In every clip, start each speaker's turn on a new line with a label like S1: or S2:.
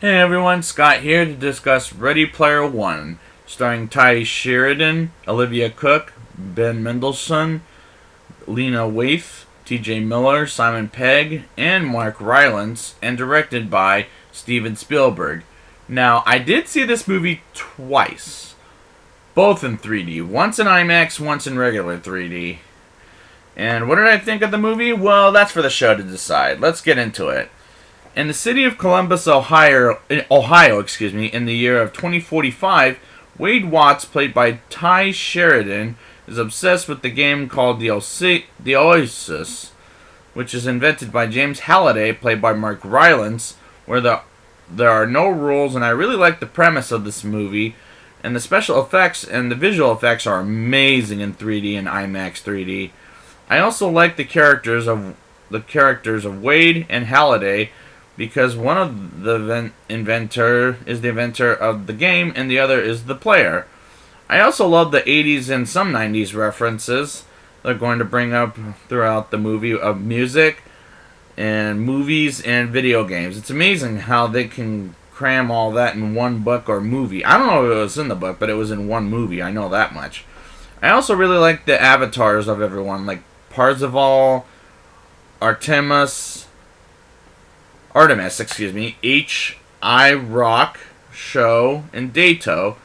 S1: Hey everyone, Scott here to discuss Ready Player One, starring Ty Sheridan, Olivia Cooke, Ben Mendelsohn, Lena Waithe, T.J. Miller, Simon Pegg, and Mark Rylance, and directed by Steven Spielberg. Now, I did see this movie twice, both in 3D, once in IMAX, once in regular 3D. And what did I think of the movie? Well, that's for the show to decide. Let's get into it. In the city of Columbus, Ohio, in the year of 2045, Wade Watts, played by Ty Sheridan, is obsessed with the game called the Oasis, which is invented by James Halliday, played by Mark Rylance, where there are no rules, and I really like the premise of this movie, and the special effects and the visual effects are amazing in 3D and IMAX 3D. I also like the characters of Wade and Halliday, because one of the inventor is the inventor of the game and the other is the player. I also love the 80s and some 90s references they're going to bring up throughout the movie of music and movies and video games. It's amazing how they can cram all that in one book or movie. I don't know if it was in the book, but it was in one movie. I know that much. I also really like the avatars of everyone, like Parzival, Artemis, H. I. Rock, Show, and Dato.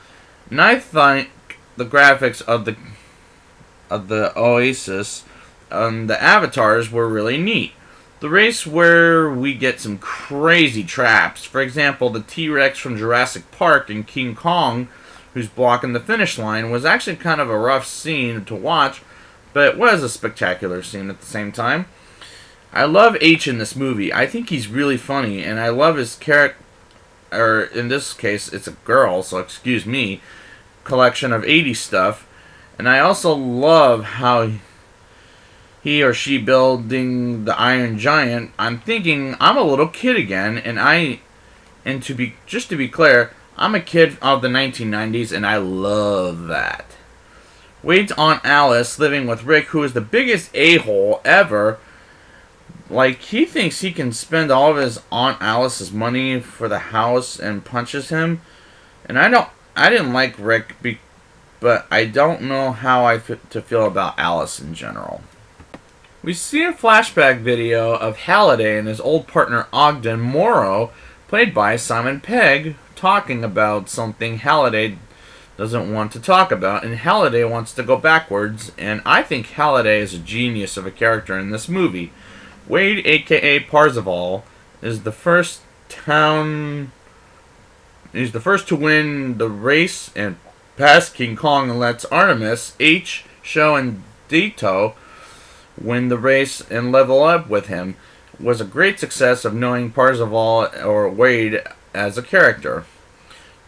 S1: And I think the graphics of the Oasis and the avatars were really neat. The race where we get some crazy traps. For example, the T-Rex from Jurassic Park and King Kong, who's blocking the finish line, was actually kind of a rough scene to watch, but it was a spectacular scene at the same time. I love H in this movie. I think he's really funny, and I love his character, or in this case, it's a girl, so excuse me, collection of 80s stuff. And I also love how he or she building the Iron Giant. I'm thinking I'm a little kid again, and to be clear, I'm a kid of the 1990s, and I love that. Wade's Aunt Alice, living with Rick, who is the biggest a-hole ever. Like, he thinks he can spend all of his Aunt Alice's money for the house and punches him. And I didn't like Rick, but I don't know how to feel about Alice in general. We see a flashback video of Halliday and his old partner Ogden Morrow, played by Simon Pegg, talking about something Halliday doesn't want to talk about, and Halliday wants to go backwards, and I think Halliday is a genius of a character in this movie. Wade, aka Parzival, is the first to win the race and pass King Kong, and lets Artemis, H, Show, and Dato win the race and level up with him. Was a great success of knowing Parzival or Wade as a character.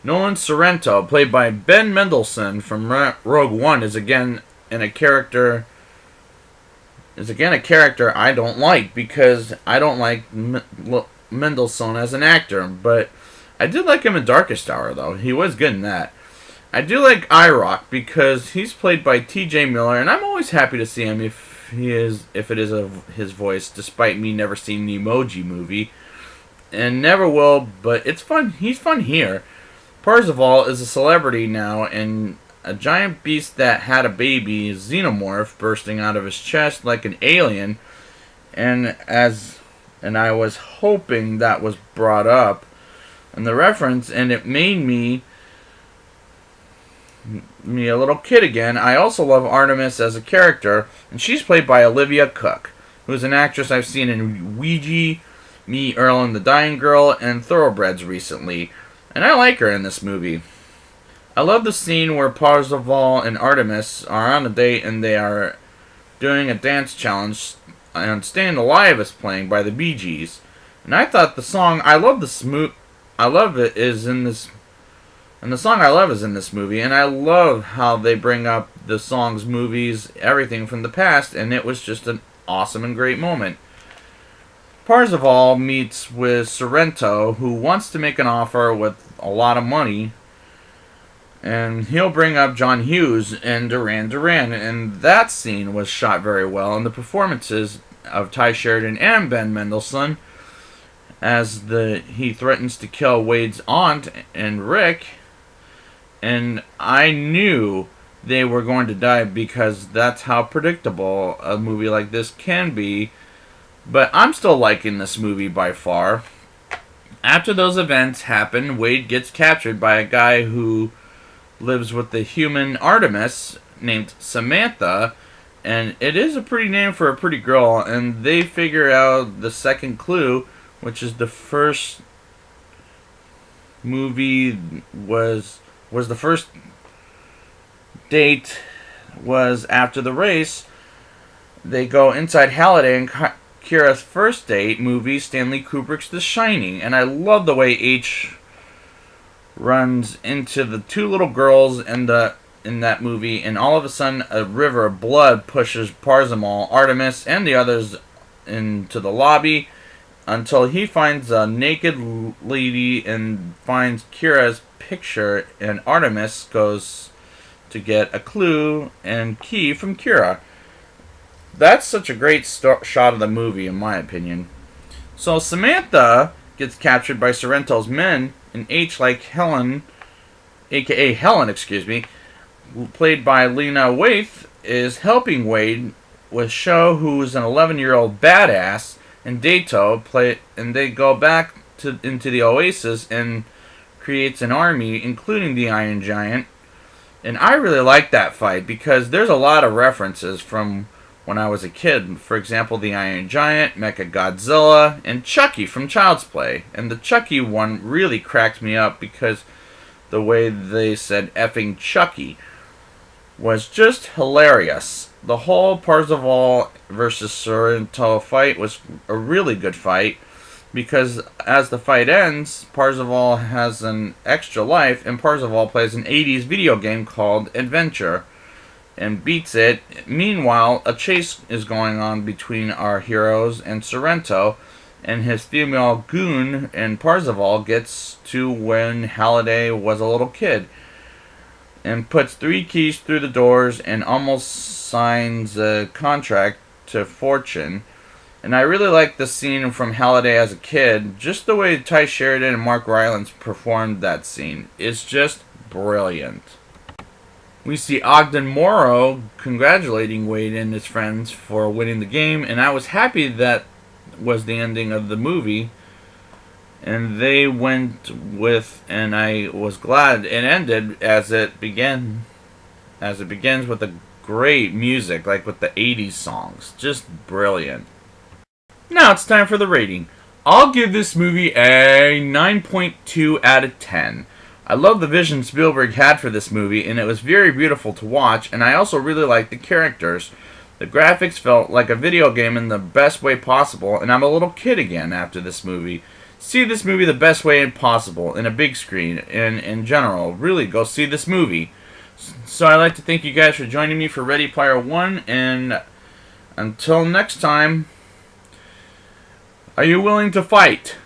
S1: Nolan Sorrento, played by Ben Mendelsohn from Rogue One, is again a character I don't like, because I don't like Mendelsohn as an actor, but I did like him in Darkest Hour, though. He was good in that. I do like I-Rock because he's played by T.J. Miller, and I'm always happy to see him if it is his voice, despite me never seeing the Emoji Movie, and never will, but it's fun. He's fun here. Parzival is a celebrity now, and a giant beast that had a baby, xenomorph, bursting out of his chest like an alien, and I was hoping that was brought up in the reference, and it made me a little kid again. I also love Artemis as a character, and she's played by Olivia Cooke, who is an actress I've seen in Ouija, Me, Earl and the Dying Girl, and Thoroughbreds recently, and I like her in this movie. I love the scene where Parzival and Artemis are on a date and they are doing a dance challenge, and Staying Alive is playing by the Bee Gees. And I thought the song I love is in this movie, and I love how they bring up the songs, movies, everything from the past, and it was just an awesome and great moment. Parzival meets with Sorrento, who wants to make an offer with a lot of money, and he'll bring up John Hughes and Duran Duran, and that scene was shot very well, and the performances of Ty Sheridan and Ben Mendelsohn as he threatens to kill Wade's aunt and Rick, and I knew they were going to die because that's how predictable a movie like this can be. But I'm still liking this movie by far. After those events happen, Wade gets captured by a guy who lives with the human Artemis named Samantha, and it is a pretty name for a pretty girl, and they figure out the second clue, which is the first movie was the first date was after the race. They go inside Halliday and Kira's first date movie, Stanley Kubrick's The Shining, and I love the way H runs into the two little girls in that movie, and all of a sudden a river of blood pushes Parzival, Artemis, and the others into the lobby until he finds a naked lady and finds Kira's picture, and Artemis goes to get a clue and key from Kira. That's such a great shot of the movie, in my opinion. So Samantha gets captured by Sorrento's men, and H, like Helen, aka Helen, played by Lena Waithe, is helping Wade with Sho, who's an 11-year-old badass, and Dato and they go back into the Oasis and creates an army, including the Iron Giant. And I really like that fight because there's a lot of references from when I was a kid. For example, the Iron Giant, Mechagodzilla, and Chucky from Child's Play. And the Chucky one really cracked me up because the way they said effing Chucky was just hilarious. The whole Parzival versus Sorrento fight was a really good fight because as the fight ends, Parzival has an extra life, and Parzival plays an 80s video game called Adventure and beats it. Meanwhile, a chase is going on between our heroes and Sorrento, and his female goon, and Parzival gets to when Halliday was a little kid and puts 3 keys through the doors and almost signs a contract to Fortune. And I really like the scene from Halliday as a kid. Just the way Ty Sheridan and Mark Rylance performed that scene is just brilliant. We see Ogden Morrow congratulating Wade and his friends for winning the game, and I was happy that was the ending of the movie. And they went with, and I was glad it ended as it begins with a great music, like with the 80s songs. Just brilliant. Now it's time for the rating. I'll give this movie a 9.2 out of 10. I love the vision Spielberg had for this movie, and it was very beautiful to watch, and I also really liked the characters. The graphics felt like a video game in the best way possible, and I'm a little kid again after this movie. See this movie the best way possible, in a big screen, and in general. Really, go see this movie. So I'd like to thank you guys for joining me for Ready Player One, and until next time, are you willing to fight?